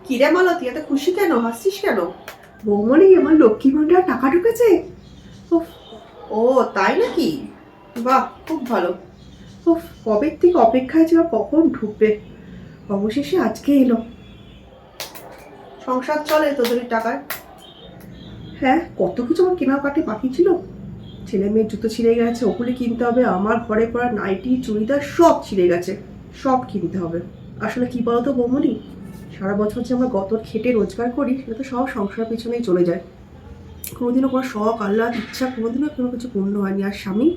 কিরে মালতী, এত খুশি কেন, হাসছিস কেন? বৌমনি, আমার লক্ষ্মী ভান্ডার টাকা ঢুকেছে। উফ, ও তাই নাকি? বাহ, খুব ভালো। উফ, কবে থেকে অপেক্ষায় ছিল কখন ঢুকবে, অবশেষে আজকে এলো। সংসার চলে তোদের টাকায়? হ্যাঁ, কত কিছু আমার কেনাকাটি বাকি ছিল। ছেলে মেয়ের জুতো ছিঁড়ে গেছে, ওগুলি কিনতে হবে। আমার ঘরে পড়া নাইটি চুড়িদার সব ছিঁড়ে গেছে, সব কিনতে হবে। আসলে কি বলতো বৌমনি, সারা বছর যে আমরা গতর খেটে রোজগার করি সেটা তো সব সংসারের পিছনেই চলে যায়। কোনোদিনও কোনো শখ আহ্লাদ ইচ্ছা কোনোদিনও কোনো কিছু পূর্ণ হয়নি। আর স্বামী,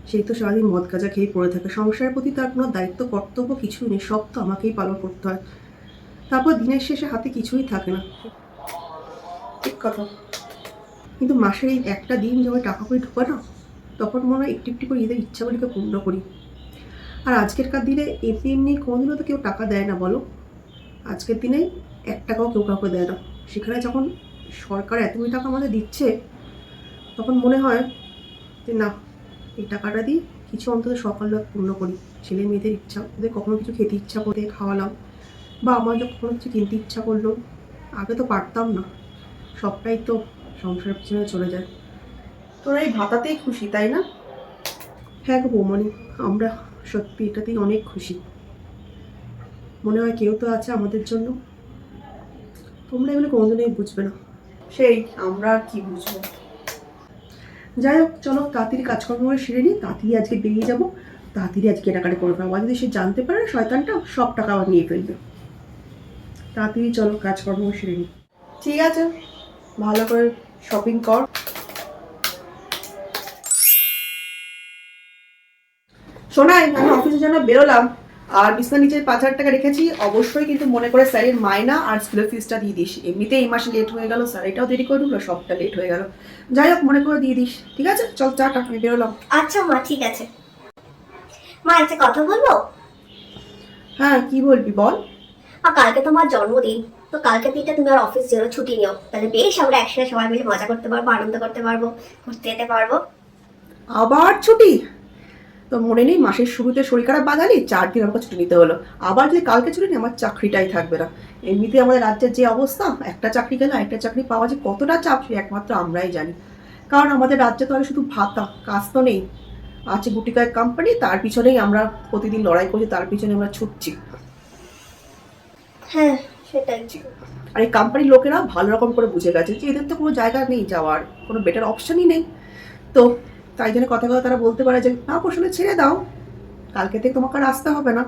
সেই তো সারাদিন মদ গাঁজা খেয়ে পড়ে থাকে। সংসারের প্রতি তার কোনো দায়িত্ব কর্তব্য কিছুই নেই, সব তো আমাকেই পালন করতে হয়। তারপর দিনের শেষে হাতে কিছুই থাকে না। ঠিক কথা। কিন্তু মাসের এই একটা দিন যখন টাকা করে ঢোকা না, তখন মনে হয় একটু একটু করে এদের ইচ্ছাগুলিকে পূর্ণ করি। আর আজকেরকার দিনে এমনি এমনি কোনোদিনও তো কেউ টাকা দেয় না বলো। আজকের দিনে 1 টাকাও কেউ কাউকে দেয় না। সেখানে যখন সরকার এতগুলি টাকা আমাদের দিচ্ছে, তখন মনে হয় যে না, এই টাকাটা দিয়ে কিছু অন্তত সকালটা পূর্ণ করি। ছেলে মেয়েদের ইচ্ছা, ওদের কখনো কিছু খেতে ইচ্ছা করে খাওয়ালাম, বা আমার যখন কোনো কিছু কিনতে ইচ্ছা করলো। আগে তো পারতাম না, সবটাই তো সংসারের পিছনে চলে যায়। তোরা এই ভাতাতেই খুশি তাই না? হ্যাঁ গো বৌমনি, আমরা সত্যি এটাতেই অনেক খুশি। মনে হয় কেউ তো আছে আমাদের জন্য। তোমরা এগুলো কোনোদিনই বুঝবে না। সেই আমরা আর কি বুঝবো। যাই হোক, চলো তাড়াতাড়ি কাজকর্ম করে সেরে নিই, তাড়াতাড়ি আজকে বেরিয়ে যাবো। তাড়াতাড়ি আজকে কেনাকাটি করে ফেলবো। যদি সে জানতে পারে শয়তানটা সব টাকা আবার নিয়ে ফেলবে। তাড়াতাড়ি চলো কাজকর্ম সেরে নিই। ঠিক আছে, ভালো করে শপিং কর। শোনাই, আমি অফিসের জন্য বেরোলাম, আর বিছনা নিচে 5,000 টাকা রেখেছি। অবশ্যই কিন্তু মনে করে স্যারের মাইনা আর স্কুলের ফিসটা দিয়ে দিস। এমনিতে এই মাসে লেট হয়ে গেল, স্যার এটাও দেরি করে ঢুকলো, সবটা লেট হয়ে গেল। যাই হোক, মনে করে দিয়ে দিস, ঠিক আছে? চল টাটা, আমি বেরোলাম। আচ্ছা মা, ঠিক আছে। মা, একটা কথা বলবো? হ্যাঁ, কি বলবি বল। কালকে তোমার জন্মদিন, তো কালকে দিনটা তুমি আর অফিস যেও, ছুটি নিও, তাহলে বেশ আমরা একসাথে সবাই মিলে মজা করতে পারবো, আনন্দ করতে পারবো, ঘুরতে যেতে পারবো। আবার ছুটি? তো মনে নেই মাসের শুরুতে শরীর খারাপ বাঙালি, 4 দিন আমাকে ছুটি নিতে হলো। আবার যদি কালকে ছুটি নিই, আমার চাকরিটাই থাকবে না। এমনিতে আমাদের রাজ্যের যে অবস্থা, একটা চাকরি গেলে একটা চাকরি পাওয়া যে কতটা চাপ, সে একমাত্র আমরাই জানি। কারণ আমাদের রাজ্যে তো আর শুধু ভাতা, কাজ তো নেই। আছে গুটি কয়েক কোম্পানি, তার পিছনেই আমরা প্রতিদিন লড়াই করছি, তার পিছনে আমরা ছুটছি। হ্যাঁ, সেটাই। আর এই কোম্পানির লোকেরা ভালো রকম করে বুঝে গেছে যে এদের তো কোনো জায়গা নেই যাওয়ার, কোনো বেটার অপশনই নেই। তো তাই জন্য কথা কথা তারা বলতে পারে যে না, আসলে ছেড়ে দাও, কালকে থেকে তোমাকে আর আসতে হবে না।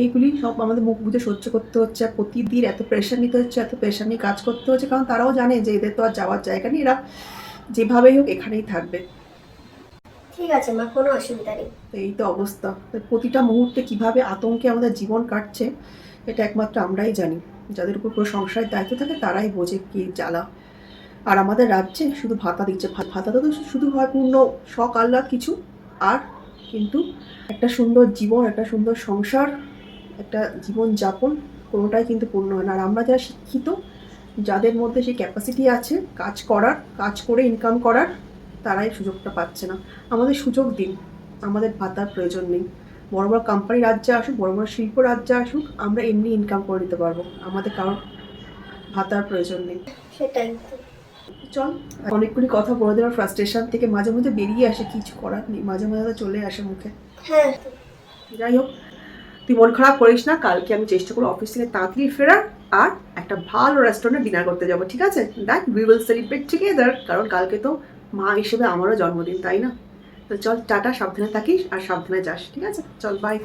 এইগুলি সব আমাদের মুখ বুঝে সহ্য করতে হচ্ছে। প্রতিদিন এত প্রেশার নিতে হচ্ছে, এত প্রেশার নিয়ে কাজ করতে হচ্ছে, কারণ তারাও জানে যে এদের তো আর যাওয়ার জায়গা নেই, এরা যেভাবেই হোক এখানেই থাকবে। ঠিক আছে মা, কোনো অসুবিধা নেই। এই তো অবস্থা। প্রতিটা মুহূর্তে কিভাবে আতঙ্কে আমাদের জীবন কাটছে, এটা একমাত্র আমরাই জানি। যাদের উপর পুরো সংসারের দায়িত্ব থাকে তারাই বোঝে কি জ্বালা। আর আমাদের রাজ্যে শুধু ভাতা দিচ্ছে। ভাতাটা তো শুধু হয় পূর্ণ শখ আহ্লাদ কিছু, আর কিন্তু একটা সুন্দর জীবন, একটা সুন্দর সংসার, একটা জীবন যাপন, কোনোটাই কিন্তু পূর্ণ হয় না। আর আমরা যারা শিক্ষিত, যাদের মধ্যে সেই ক্যাপাসিটি আছে কাজ করার, কাজ করে ইনকাম করার, তারাই সুযোগটা পাচ্ছে না। আমাদের সুযোগ দিন, আমাদের ভাতার প্রয়োজন নেই। বড় বড় কোম্পানি রাজ্যে আসুক, বড় বড় শিল্প রাজ্যে আসুক, আমরা এমনি ইনকাম করে নিতে পারবো, আমাদের কারোর ভাতার প্রয়োজন নেই। সেটাই। চল, অনেকগুলি কথা বলে দেওয়ার ফ্রাস্ট্রেশন থেকে মাঝে মাঝে বেরিয়ে আসে, কিছু করার নেই, মাঝে মাঝে তো চলে আসে মুখে। হ্যাঁ। যাই হোক, তুই মন খারাপ করিস না, কালকে আমি চেষ্টা করবো অফিস থেকে তাড়াতাড়ি ফেরার, আর একটা ভালো রেস্টুরেন্টে ডিনার করতে যাবো, ঠিক আছে? That we will celebrate together, কারণ কালকে তো মা হিসেবে আমারও জন্মদিন, তাই না? তো চল টাটা, সাবধানে থাকিস আর সাবধানে যাস, ঠিক আছে? চল বাই।